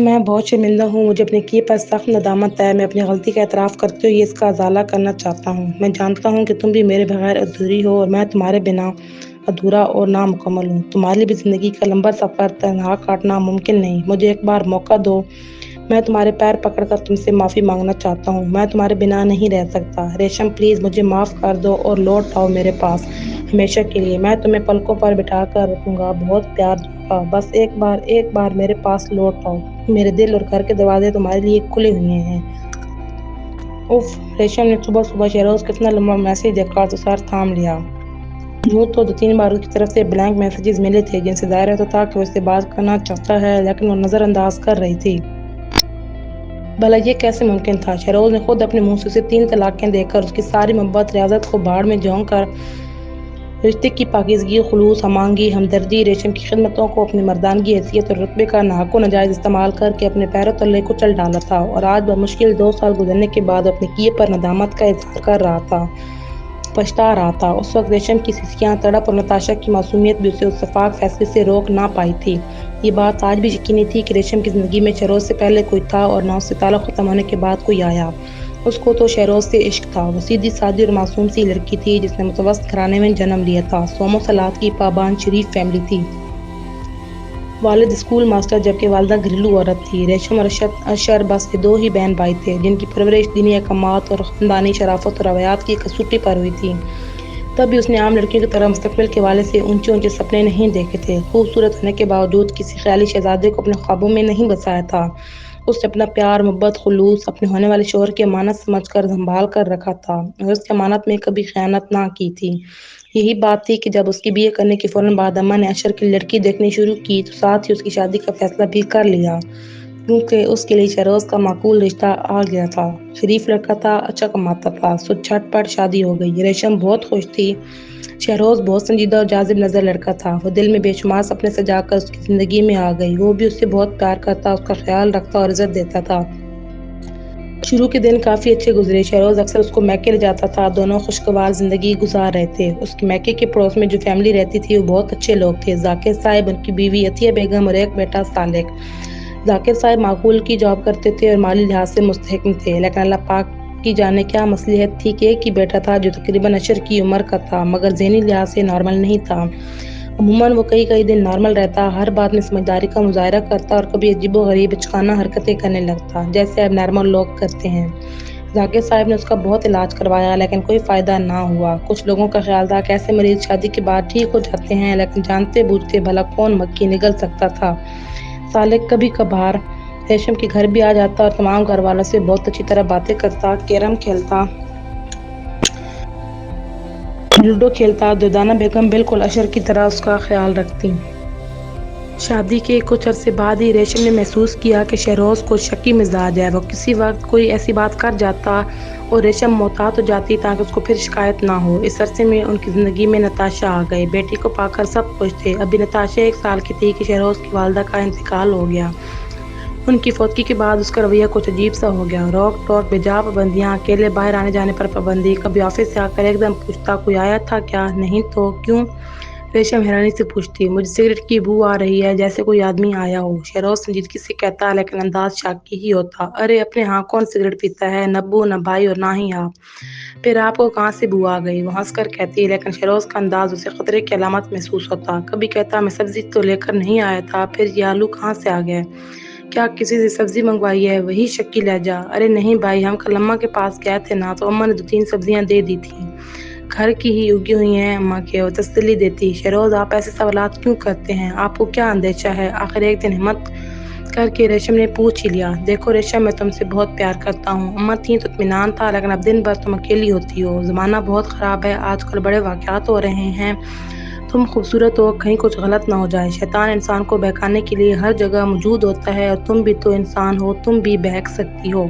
میں بہت شرمندہ ہوں، مجھے اپنے کیے پر سخت ندامت ہے۔ میں اپنی غلطی کا اعتراف کرتے ہوئے اس کا ازالہ کرنا چاہتا ہوں۔ میں جانتا ہوں کہ تم بھی میرے بغیر ادھوری ہو اور میں تمہارے بنا ادھورا اور نامکمل ہوں۔ تمہارے لیے بھی زندگی کا لمبا سفر تنہا کاٹنا ممکن نہیں۔ مجھے ایک بار موقع دو۔ میں تمہارے پیر پکڑ کر تم سے معافی مانگنا چاہتا ہوں۔ میں تمہارے بنا نہیں رہ سکتا۔ ریشم پلیز مجھے معاف کر دو اور لوٹ آؤ میرے پاس ہمیشہ کے لیے۔ میں تمہیں پلکوں پر بٹھا کر رکھوں گا، بہت پیار دوں گا۔ بس ایک بار میرے پاس لوٹ آؤ۔ میرے دل اور گھر کے دروازے تمہارے لیے کھلے ہوئے ہیں۔ اف، ریشم نے صبح صبح شہروز کو اتنا لمبا میسج دیکھا تو سر تھام لیا۔ یوں تو 2-3 بار اس کی طرف سے بلینک میسیجز ملے تھے جن سے ظاہر ہوتا تھا کہ وہ اس سے بات کرنا چاہتا ہے، لیکن وہ نظر انداز کر رہی تھی۔ بھلا یہ کیسے ممکن تھا؟ شہروز نے خود اپنے منہ سے اسے 3 طلاقیں دے کر اس کی ساری محبت ریاضت کو بھاڑ میں جھونک کر رشتے کی پاکیزگی، خلوص، ہمانگی، ہمدردی، ریشم کی خدمتوں کو اپنی مردانگی، حیثیت اور رتبے کا ناحق و ناجائز استعمال کر کے اپنے پیروں تلے کچل ڈالا تھا، اور آج بمشکل 2 سال گزرنے کے بعد اپنے کیے پر ندامت کا اظہار کر رہا تھا، پچھتا رہا تھا۔ اس وقت ریشم کی سسکیاں، تڑپ اور نتاشا کی معصومیت بھی اسے اس شفاف فیصلے سے روک نہ پائی تھی۔ یہ بات آج بھی یقینی تھی کہ ریشم کی زندگی میں شہروز سے پہلے کوئی تھا اور نہ اس سے تعلق ختم ہونے کے بعد کوئی آیا۔ اس کو تو شہروز سے عشق تھا۔ وہ سیدھی سادی اور معصوم سی لڑکی تھی جس نے متوسط گھرانے میں جنم لیا تھا۔ صوم و صلوات کی پابند شریف فیملی تھی۔ والد اسکول ماسٹر جبکہ والدہ گھریلو عورت تھی۔ ریشم اور اشر بس یہ 2 ہی بہن بھائی تھے جن کی پرورش دینی احکامات اور خاندانی شرافت اور روایات کی کسوٹی پر ہوئی تھی۔ تب بھی اس نے عام لڑکیوں کی طرح مستقبل کے حوالے سے اونچے اونچے سپنے نہیں دیکھے تھے۔ خوبصورت ہونے کے باوجود کسی خیالی شہزادے کو اپنے خوابوں میں نہیں بسایا تھا۔ اس نے اپنا پیار، محبت، خلوص اپنے ہونے والے شوہر کی امانت سمجھ کر سنبھال کر رکھا تھا اور اس کی امانت میں کبھی خیانت نہ کی تھی۔ یہی بات تھی کہ جب اس کی BA کرنے کے فوراً بعد اماں نے اشر کی لڑکی دیکھنی شروع کی تو ساتھ ہی اس کی شادی کا فیصلہ بھی کر لیا، کیونکہ اس کے لیے شہروز کا معقول رشتہ آ گیا تھا۔ شریف لڑکا تھا، اچھا کماتا تھا، سو جھٹ پٹ شادی ہو گئی۔ ریشم بہت خوش تھی۔ شہروز بہت سنجیدہ اور جاذب نظر لڑکا تھا۔ وہ دل میں بے شمار سپنے سجا کر اس کی زندگی میں آ گئی۔ وہ بھی اس سے بہت پیار کرتا، اس کا خیال رکھتا اور عزت دیتا تھا۔ شروع کے دن کافی اچھے گزرے۔ شہروز اکثر اس کو میکے لے جاتا تھا۔ دونوں خوشگوار زندگی گزار رہے تھے۔ اس کے میکے کے پڑوس میں جو فیملی رہتی تھی وہ بہت اچھے لوگ تھے۔ ذاکر صاحب، ان کی بیوی عطیہ بیگم اور ایک بیٹا سالک۔ ذاکر صاحب معقول کی جاب کرتے تھے اور مالی لحاظ سے مستحکم تھے، لیکن اللہ پاک کی جانے کیا مصلحت تھی کہ ایک ہی بیٹا تھا جو تقریباً اشر کی عمر کا تھا مگر ذہنی لحاظ سے نارمل نہیں تھا۔ عموماً وہ کئی دن نارمل رہتا، ہر بات میں سمجھداری کا مظاہرہ کرتا اور کبھی عجیب و غریب بچکانہ حرکتیں کرنے لگتا جیسے اب نارمل لوگ کرتے ہیں۔ ذاکر صاحب نے اس کا بہت علاج کروایا لیکن کوئی فائدہ نہ ہوا۔ کچھ لوگوں کا خیال تھا کہ ایسے مریض شادی کے بعد ٹھیک ہو جاتے ہیں، لیکن جانتے بوجھتے بھلا کون مکھی نگل سکتا تھا۔ سالک کبھی کبھار ریشم کے گھر بھی آ جاتا اور تمام گھر والوں سے بہت اچھی طرح باتیں کرتا، کیرم کھیلتا، لوڈو کھیلتا۔ دردانہ بیگم بالکل اشر کی طرح اس کا خیال رکھتی۔ شادی کے کچھ عرصے بعد ہی ریشم نے محسوس کیا کہ شہروز کو شکی مزاج ہے۔ وہ کسی وقت کوئی ایسی بات کر جاتا اور ریشم محتاط ہو جاتی تاکہ اس کو پھر شکایت نہ ہو۔ اس عرصے میں ان کی زندگی میں نتاشا آ گئے۔ بیٹی کو پا کر سب خوش تھے۔ ابھی نتاشا 1 سال کی تھی کہ شہروز کی والدہ کا انتقال ہو گیا۔ ان کی فوتگی کے بعد اس کا رویہ کچھ عجیب سا ہو گیا۔ روک ٹوک، بے جا پابندیاں، اکیلے باہر آنے جانے پر پابندی۔ کبھی آفس سے آ کر ایک دم پوچھتا کوئی آیا تھا کیا؟ نہیں تو کیوں؟ ریشم حیرانی سے پوچھتی مجھے سگریٹ کی بو آ رہی ہے، جیسے کوئی آدمی آیا ہو۔ شہروز سنجیدگی سے کہتا لیکن انداز شاکی ہی ہوتا، ارے اپنے ہاں کون سگریٹ پیتا ہے، نہ ابو نہ بھائی اور نہ ہی آپ، پھر آپ کو کہاں سے بو آ گئی؟ وہ ہنس کر کہتی، لیکن شہروز کا انداز اسے خطرے کی علامت محسوس ہوتا۔ کبھی کہتا میں سبزی تو لے کر نہیں آیا تھا، پھر یہ آلو کہاں سے آ گئے؟ کیا کسی سے سبزی منگوائی ہے؟ وہی شکی لہجہ، ارے نہیں بھائی، ہم کل اماں کے پاس گئے تھے نا تو اماں نے 2-3 سبزیاں دے دی تھیں، گھر کی ہی اگی ہوئی ہیں اماں کے۔ وہ تسلی دیتی، شہروز آپ ایسے سوالات کیوں کرتے ہیں؟ آپ کو کیا اندیشہ ہے؟ آخر ایک دن ہمت کر کے ریشم نے پوچھ ہی لیا، دیکھو ریشم، میں تم سے بہت پیار کرتا ہوں، اماں تھیں تو اطمینان تھا، لیکن اب دن بھر تم اکیلی ہوتی ہو، زمانہ بہت خراب ہے، آج کل بڑے واقعات ہو رہے ہیں، تم خوبصورت ہو، کہیں کچھ غلط نہ ہو جائے، شیطان انسان کو بہکانے کے لیے ہر جگہ موجود ہوتا ہے اور تم بھی تو انسان ہو، تم بھی بہک سکتی ہو۔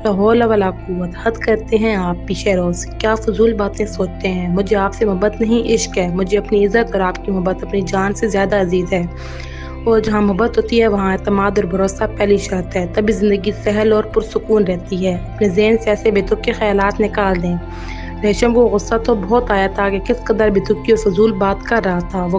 لا حول ولا قوت، حد کرتے ہیں آپ بھی شہروز، کیا فضول باتیں سوچتے ہیں؟ مجھے آپ سے محبت نہیں عشق ہے، مجھے اپنی عزت اور آپ کی محبت اپنی جان سے زیادہ عزیز ہے، اور جہاں محبت ہوتی ہے وہاں اعتماد اور بھروسہ پہلی شرط ہے، تبھی زندگی سہل اور پرسکون رہتی ہے۔ اپنے ذہن سے ایسے بے تک کے خیالات نکال دیں۔ ریشم کو غصہ تو بہت آیا تھا کہ کس قدر بے تکی اور فضول بات کر رہا تھا۔ وہ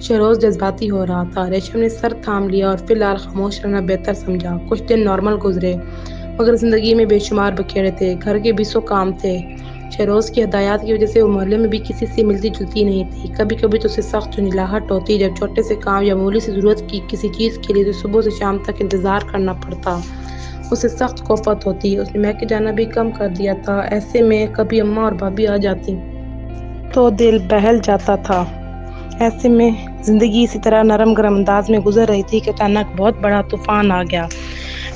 شہروز جذباتی ہو رہا تھا۔ ریشم نے سر تھام لیا اور فی الحال خاموش رہنا بہتر سمجھا۔ کچھ دن نارمل گزرے مگر زندگی میں بے شمار بکھیڑے تھے، گھر کے 20 کام تھے۔ شہروز کی ہدایات کی وجہ سے وہ محلے میں بھی کسی سے ملتی جلتی نہیں تھی۔ کبھی کبھی تو اسے سخت جھنجھلاہٹ ہوتی جب چھوٹے سے کام یا معمولی سی ضرورت کی کسی چیز کے لیے تو صبح سے شام تک انتظار کرنا پڑتا۔ اسے سخت کوفت ہوتی۔ اس نے میکے جانا بھی کم کر دیا تھا۔ ایسے میں کبھی اماں اور بھابھی آ جاتی تو دل بہل جاتا تھا۔ ایسے میں زندگی اسی طرح نرم گرم انداز میں گزر رہی تھی کہ اچانک بہت بڑا طوفان آ گیا۔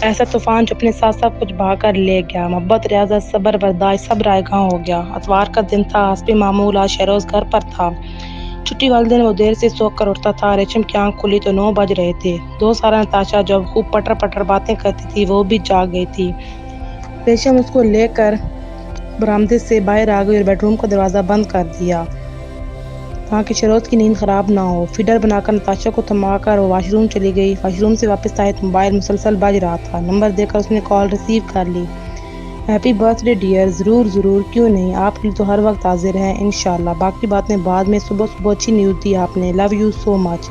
ایسا طوفان جو اپنے ساتھ سب کچھ بہا کر لے گیا۔ محبت، ریاضت، صبر، برداشت سب رائے گاں ہو گیا۔ اتوار کا دن تھا، حسب معمول آج شہروز گھر پر تھا۔ چھٹی والے دن وہ دیر سے سو کر اٹھتا تھا۔ ریشم کی آنکھ کھلی تو 9 بج رہے تھے۔ 2 سالہ نتاشا جو اب خوب پٹر پٹر باتیں کرتی تھی وہ بھی جاگ گئی تھی۔ ریشم اس کو لے کر برآمدے سے باہر آ گئی اور بیڈ روم کا دروازہ بند کر دیا تاکہ شہروز کی نیند خراب نہ ہو۔ فیڈر بنا کر نتاشا کو تھما کر وہ واش روم چلی گئی۔ واش روم سے واپس آئے تو موبائل مسلسل بج رہا تھا۔ نمبر دیکھ کر اس نے کال ریسیو کر لی۔ ہیپی برتھ ڈے ڈیئر، ضرور کیوں نہیں، آپ کے لیے تو ہر وقت حاضر ہیں انشاءاللہ، باقی باتیں بعد میں، صبح اچھی نیوز دی آپ نے، لو یو سو مچ۔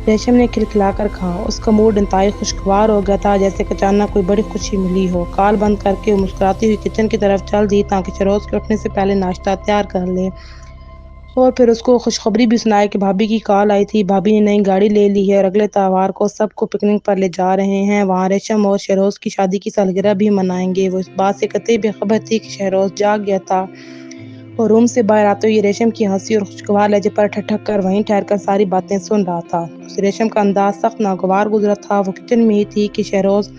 ریشم نے کھلکھلا کر کہا۔ اس کا موڈ انتہائی خوشگوار ہو گیا تھا، جیسے کہ اچانک کوئی بڑی خوشی ملی ہو۔ کال بند کر کے وہ مسکراتی ہوئی کچن کی طرف چل دی تاکہ شہروز کے اٹھنے سے پہلے ناشتہ تیار کر لے اور پھر اس کو خوشخبری بھی سنائے کہ بھابھی کی کال آئی تھی، بھابھی نے نئی گاڑی لے لی ہے اور اگلے اتوار کو سب کو پکنک پر لے جا رہے ہیں۔ وہاں ریشم اور شہروز کی شادی کی سالگرہ بھی منائیں گے۔ وہ اس بات سے قطعی بے خبر تھی کہ شہروز جاگ گیا تھا اور روم سے باہر آتے ہوئے ریشم کی ہنسی اور خوشگوار لہجے پر ٹھٹک کر وہیں ٹھہر کر ساری باتیں سن رہا تھا۔ اسے ریشم کا انداز سخت ناگوار گزرا تھا۔ وہ کچن میں ہی تھی کہ شہروز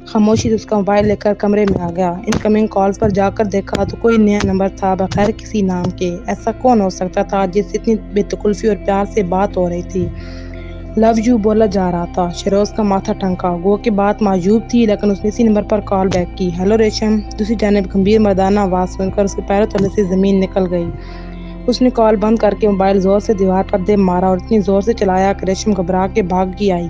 خاموشی سے اس کا موبائل لے کر کمرے میں آ گیا۔ انکمنگ کالز پر جا کر دیکھا تو کوئی نیا نمبر تھا بغیر کسی نام کے۔ ایسا کون ہو سکتا تھا جس سے اتنی بے تکلفی اور پیار سے بات ہو رہی تھی؟ لو یو بولا جا رہا تھا۔ شہروز کا ماتھا ٹھنکا، گو کہ بات معجوب تھی، لیکن اس نے اسی نمبر پر کال بیک کی۔ ہیلو ریشم۔ دوسری جانب گمبھیر مردانہ آواز سن کر اس کے پیروں تلے سے زمین نکل گئی۔ اس نے کال بند کر کے موبائل زور سے دیوار پر دے مارا اور اتنی زور سے چلایا کہ ریشم گھبرا کے بھاگی آئی۔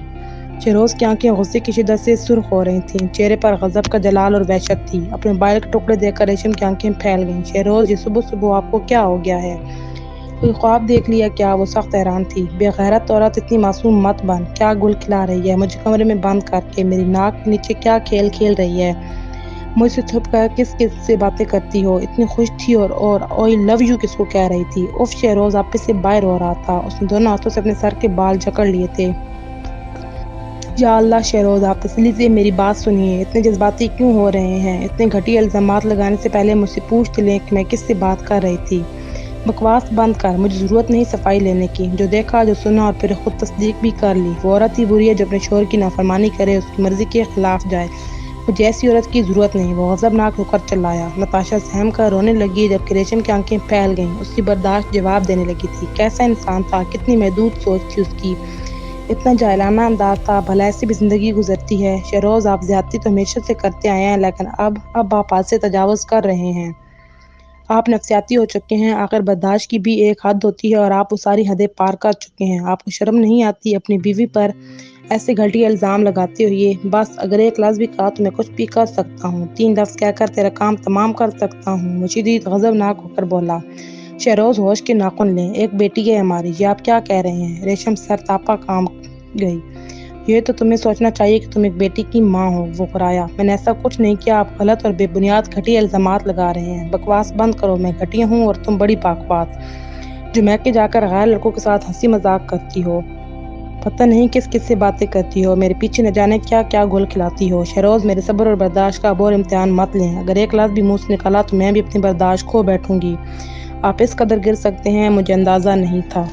شہروز کی آنکھیں غصے کی شدت سے سرخ ہو رہی تھیں، چہرے پر غضب کا جلال اور وحشت تھی۔ اپنے موبائل کے ٹکڑے دیکھ کر ریشم کی آنکھیں پھیل گئیں۔ شہروز، یہ صبح آپ کو کیا ہو گیا ہے؟ کوئی خواب دیکھ لیا کیا؟ وہ سخت حیران تھی۔ بے غیرت عورت، اتنی معصوم مت بن۔ کیا گل کھلا رہی ہے؟ مجھے کمرے میں بند کر کے میری ناک کے نیچے کیا کھیل کھیل رہی ہے؟ مجھ سے چھپ کر کس سے باتیں کرتی ہو؟ اتنی خوش تھی اور آئی لو یو کس کو کہہ رہی تھی؟ اف، شہروز آپے سے باہر ہو رہا تھا۔ اس نے دونوں ہاتھوں سے اپنے سر کے بال جکڑ لیے تھے۔ یا اللہ شہروز، آپ تسلی سے میری بات سنیے، اتنے جذباتی کیوں ہو رہے ہیں؟ اتنے گھٹیا الزامات لگانے سے پہلے مجھ سے پوچھ لیں کہ میں کس سے بات کر رہی تھی۔ بکواس بند کر، مجھے ضرورت نہیں صفائی لینے کی۔ جو دیکھا، جو سنا اور پھر خود تصدیق بھی کر لی۔ وہ عورت ہی بری ہے جو اپنے شوہر کی نافرمانی کرے، اس کی مرضی کے خلاف جائے۔ مجھے ایسی عورت کی ضرورت نہیں۔ وہ غضبناک ہو کر چلایا۔ نتاشا سہم کر رونے لگی جبکہ ریشم کی آنکھیں پھیل گئیں۔ اس کی برداشت جواب دینے لگی تھی۔ کیسا انسان تھا، کتنی محدود سوچ تھی اس کی، اتنا جاہلانہ انداز تھا، بھلا ایسے بھی زندگی گزرتی ہے؟ شہروز، آپ زیادتی تو ہمیشہ سے کرتے آئے ہیں، لیکن اب آپ حد سے تجاوز کر رہے ہیں۔ آپ نفسیاتی ہو چکے ہیں۔ آخر برداشت کی بھی ایک حد ہوتی ہے اور آپ وہ ساری حدیں پار کر چکے ہیں۔ آپ کو شرم نہیں آتی اپنی بیوی پر ایسے گھٹیا الزام لگاتے ہوئے؟ بس، اگر ایک لفظ بھی کہا تو میں کچھ بھی کر سکتا ہوں۔ 3 لفظ کہہ کر تیرا کام تمام کر سکتا ہوں۔ وہ شدید غضبناک ہو کر بولا۔ شہروز، ہوش کے ناخن لیں، ایک بیٹی ہے ہماری، یہ آپ کیا کہہ رہے ہیں؟ ریشم سر تاپا کام گئی۔ یہ تو تمہیں سوچنا چاہیے کہ تم ایک بیٹی کی ماں ہو۔ وہ غرایا۔ میں نے ایسا کچھ نہیں کیا، آپ غلط اور بے بنیاد گھٹیا الزامات لگا رہے ہیں۔ بکواس بند کرو، میں گھٹیا ہوں اور تم بڑی پاکباز، جو میکے جا کر غیر لڑکوں کے ساتھ ہنسی مذاق کرتی ہو، پتہ نہیں کس سے باتیں کرتی ہو، میرے پیچھے نہ جانے کیا کیا گل کھلاتی ہو۔ شہروز، میرے صبر اور برداشت کا اب اور امتحان مت لیں۔ اگر ایک لفظ بھی منہ سے نکلا تو میں بھی اپنی برداشت کھو بیٹھوں گی۔ آپ اس قدر گر سکتے ہیں، مجھے اندازہ نہیں تھا۔